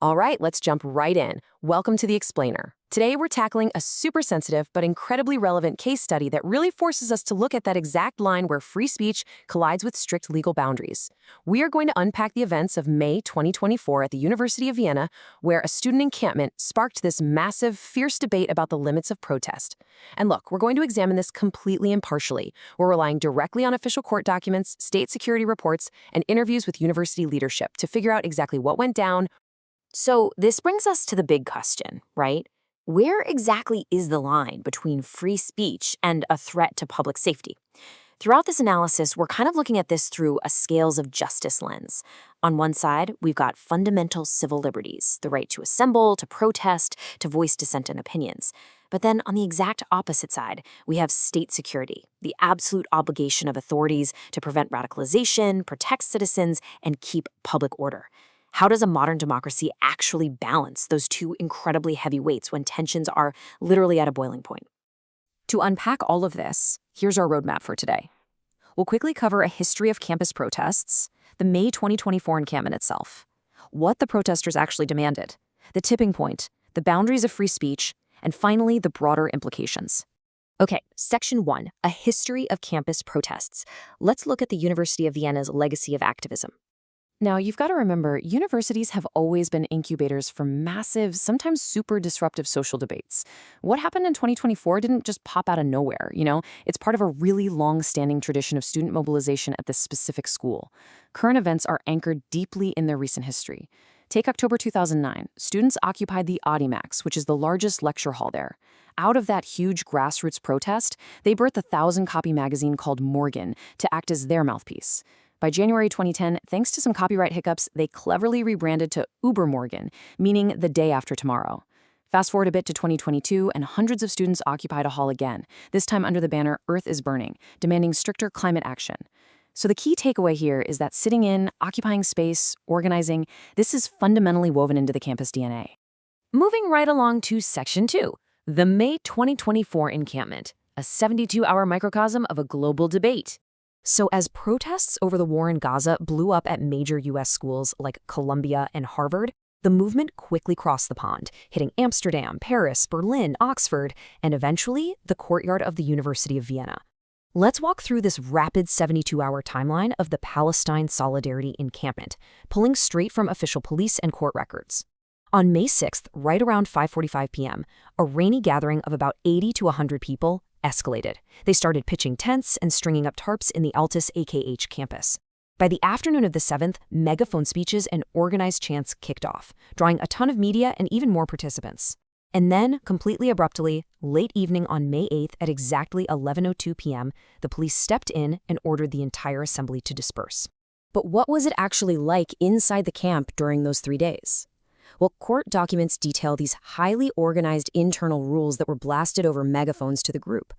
All right, let's jump right in. Welcome to The Explainer. Today, we're tackling a super sensitive but incredibly relevant case study that really forces us to look at that exact line where free speech collides with strict legal boundaries. We are going to unpack the events of May 2024 at the University of Vienna, where a student encampment sparked this massive, fierce debate about the limits of protest. And look, we're going to examine this completely impartially. We're relying directly on official court documents, state security reports, and interviews with university leadership to figure out exactly what went down. So this brings us to the big question, right? Where exactly is the line between free speech and a threat to public safety? Throughout this analysis, we're kind of looking at this through a scales of justice lens. On one side, we've got fundamental civil liberties, the right to assemble, to protest, to voice dissent and opinions. But then on the exact opposite side, we have state security, the absolute obligation of authorities to prevent radicalization, protect citizens, and keep public order. How does a modern democracy actually balance those two incredibly heavy weights when tensions are literally at a boiling point? To unpack all of this, here's our roadmap for today. We'll quickly cover a history of campus protests, the May 2024 encampment itself, what the protesters actually demanded, the tipping point, the boundaries of free speech, and finally, the broader implications. Okay, Section 1, a history of campus protests. Let's look at the University of Vienna's legacy of activism. Now, you've got to remember, universities have always been incubators for massive, sometimes super disruptive social debates. What happened in 2024 didn't just pop out of nowhere, It's part of a really long-standing tradition of student mobilization at this specific school. Current events are anchored deeply in their recent history. Take October 2009. Students occupied the Audimax, which is the largest lecture hall there. Out of that huge grassroots protest, they birthed a 1,000-copy magazine called Morgan to act as their mouthpiece. By January 2010, thanks to some copyright hiccups, they cleverly rebranded to Übermorgen, meaning the day after tomorrow. Fast forward a bit to 2022, and hundreds of students occupied a hall again, this time under the banner Earth is Burning, demanding stricter climate action. So the key takeaway here is that sitting in, occupying space, organizing, this is fundamentally woven into the campus DNA. Moving right along to Section 2, the May 2024 encampment, a 72-hour microcosm of a global debate. So as protests over the war in Gaza blew up at major U.S. schools like Columbia and Harvard, the movement quickly crossed the pond, hitting Amsterdam, Paris, Berlin, Oxford, and eventually the courtyard of the University of Vienna. Let's walk through this rapid 72-hour timeline of the Palestine Solidarity encampment, pulling straight from official police and court records. On May 6th, right around 5:45 p.m., a rainy gathering of about 80 to 100 people escalated. They started pitching tents and stringing up tarps in the Altus AKH campus. By the afternoon of the 7th, megaphone speeches and organized chants kicked off, drawing a ton of media and even more participants. And then, completely abruptly, late evening on May 8th at exactly 11:02 p.m., the police stepped in and ordered the entire assembly to disperse. But what was it actually like inside the camp during those 3 days? Well, court documents detail these highly organized internal rules that were blasted over megaphones to the group.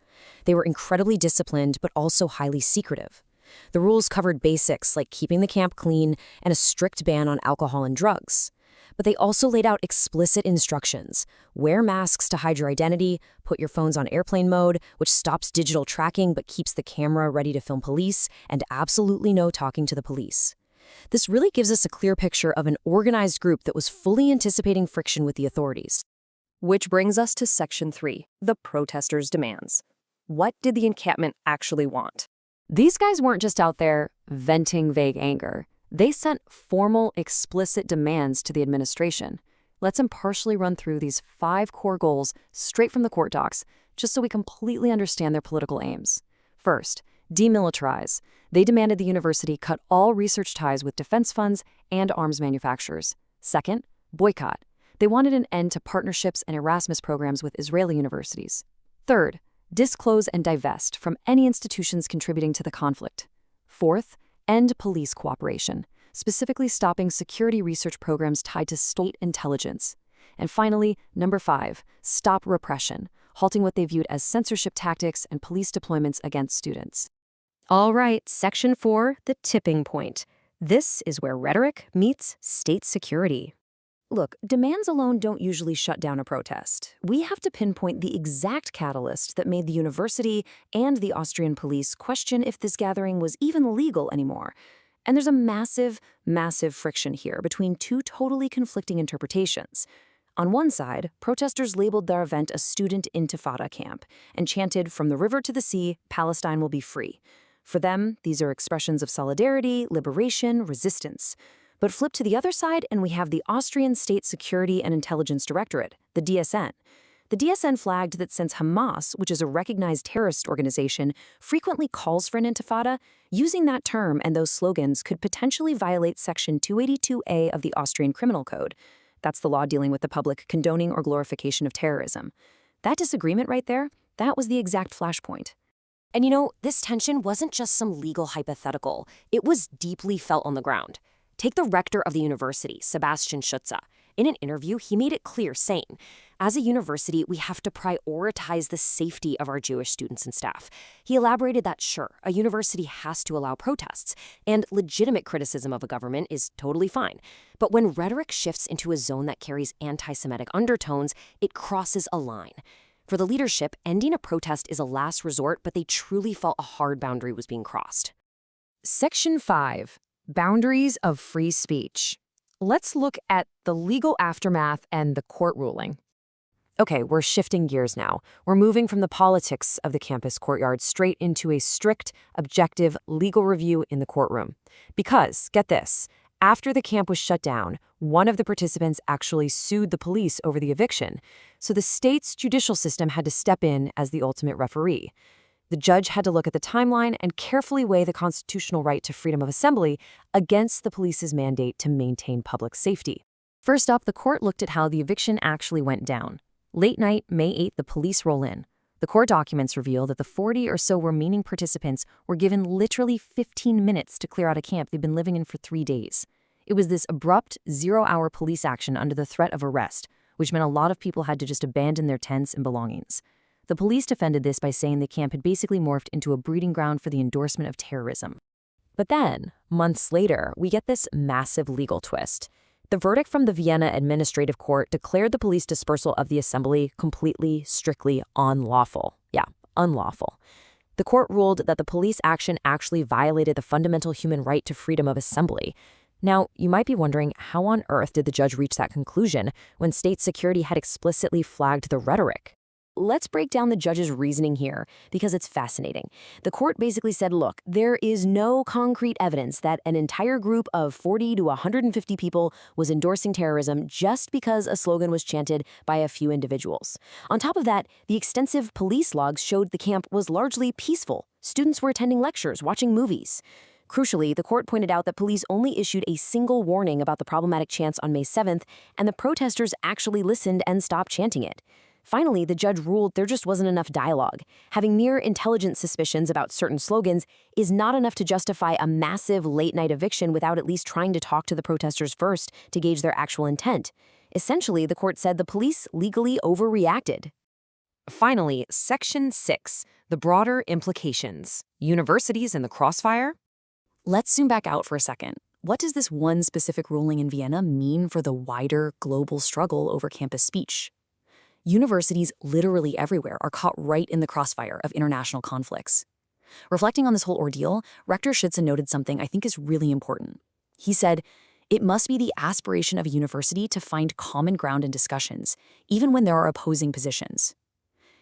They were incredibly disciplined, but also highly secretive. The rules covered basics like keeping the camp clean and a strict ban on alcohol and drugs. But they also laid out explicit instructions. Wear masks to hide your identity, put your phones on airplane mode, which stops digital tracking but keeps the camera ready to film police, and absolutely no talking to the police. This really gives us a clear picture of an organized group that was fully anticipating friction with the authorities. Which brings us to Section 3, the protesters' demands. What did the encampment actually want? These guys weren't just out there venting vague anger. They sent formal, explicit demands to the administration. Let's impartially run through these 5 core goals straight from the court docs, just so we completely understand their political aims. First, demilitarize. They demanded the university cut all research ties with defense funds and arms manufacturers. Second, boycott. They wanted an end to partnerships and Erasmus programs with Israeli universities. Third, disclose and divest from any institutions contributing to the conflict. Fourth, end police cooperation, specifically stopping security research programs tied to state intelligence. And finally, number 5, stop repression, halting what they viewed as censorship tactics and police deployments against students. All right, Section 4, the tipping point. This is where rhetoric meets state security. Look, demands alone don't usually shut down a protest. We have to pinpoint the exact catalyst that made the university and the Austrian police question if this gathering was even legal anymore. And there's a massive, massive friction here between two totally conflicting interpretations. On one side, protesters labeled their event a student intifada camp and chanted, "From the river to the sea, Palestine will be free." For them, these are expressions of solidarity, liberation, resistance. But flip to the other side, and we have the Austrian State Security and Intelligence Directorate, the DSN. The DSN flagged that since Hamas, which is a recognized terrorist organization, frequently calls for an intifada, using that term and those slogans could potentially violate Section 282A of the Austrian Criminal Code. That's the law dealing with the public condoning or glorification of terrorism. That disagreement right there, that was the exact flashpoint. And this tension wasn't just some legal hypothetical. It was deeply felt on the ground. Take the rector of the university, Sebastian Schutze. In an interview, he made it clear, saying, "As a university, we have to prioritize the safety of our Jewish students and staff." He elaborated that, sure, a university has to allow protests, and legitimate criticism of a government is totally fine. But when rhetoric shifts into a zone that carries anti-Semitic undertones, it crosses a line. For the leadership, ending a protest is a last resort, but they truly felt a hard boundary was being crossed. Section 5. Boundaries of free speech. Let's look at the legal aftermath and the court ruling. Okay, we're shifting gears now. We're moving from the politics of the campus courtyard straight into a strict, objective legal review in the courtroom. Because, get this, after the camp was shut down, one of the participants actually sued the police over the eviction, so the state's judicial system had to step in as the ultimate referee. The judge had to look at the timeline and carefully weigh the constitutional right to freedom of assembly against the police's mandate to maintain public safety. First up, the court looked at how the eviction actually went down. Late night, May 8th, the police roll in. The court documents reveal that the 40 or so remaining participants were given literally 15 minutes to clear out a camp they'd been living in for 3 days. It was this abrupt, zero-hour police action under the threat of arrest, which meant a lot of people had to just abandon their tents and belongings. The police defended this by saying the camp had basically morphed into a breeding ground for the endorsement of terrorism. But then, months later, we get this massive legal twist. The verdict from the Vienna Administrative Court declared the police dispersal of the assembly completely, strictly unlawful. Yeah, unlawful. The court ruled that the police action actually violated the fundamental human right to freedom of assembly. Now, you might be wondering, how on earth did the judge reach that conclusion when state security had explicitly flagged the rhetoric? Let's break down the judge's reasoning here, because it's fascinating. The court basically said, look, there is no concrete evidence that an entire group of 40 to 150 people was endorsing terrorism just because a slogan was chanted by a few individuals. On top of that, the extensive police logs showed the camp was largely peaceful. Students were attending lectures, watching movies. Crucially, the court pointed out that police only issued a single warning about the problematic chants on May 7th, and the protesters actually listened and stopped chanting it. Finally, the judge ruled there just wasn't enough dialogue. Having mere intelligence suspicions about certain slogans is not enough to justify a massive late-night eviction without at least trying to talk to the protesters first to gauge their actual intent. Essentially, the court said the police legally overreacted. Finally, Section 6, the broader implications. Universities in the crossfire? Let's zoom back out for a second. What does this one specific ruling in Vienna mean for the wider global struggle over campus speech? Universities literally everywhere are caught right in the crossfire of international conflicts. Reflecting on this whole ordeal, Rector Schutze noted something I think is really important. He said, "It must be the aspiration of a university to find common ground in discussions, even when there are opposing positions."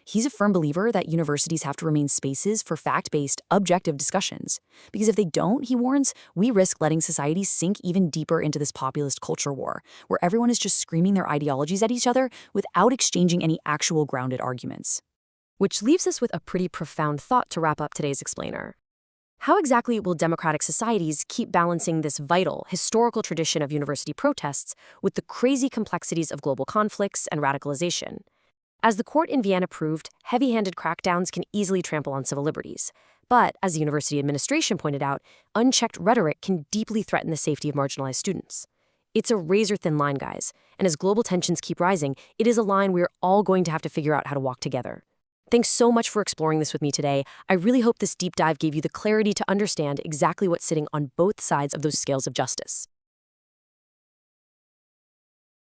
He's a firm believer that universities have to remain spaces for fact-based, objective discussions. Because if they don't, he warns, we risk letting society sink even deeper into this populist culture war, where everyone is just screaming their ideologies at each other without exchanging any actual grounded arguments. Which leaves us with a pretty profound thought to wrap up today's explainer. How exactly will democratic societies keep balancing this vital, historical tradition of university protests with the crazy complexities of global conflicts and radicalization? As the court in Vienna proved, heavy-handed crackdowns can easily trample on civil liberties. But, as the university administration pointed out, unchecked rhetoric can deeply threaten the safety of marginalized students. It's a razor-thin line, guys, and as global tensions keep rising, it is a line we're all going to have to figure out how to walk together. Thanks so much for exploring this with me today. I really hope this deep dive gave you the clarity to understand exactly what's sitting on both sides of those scales of justice.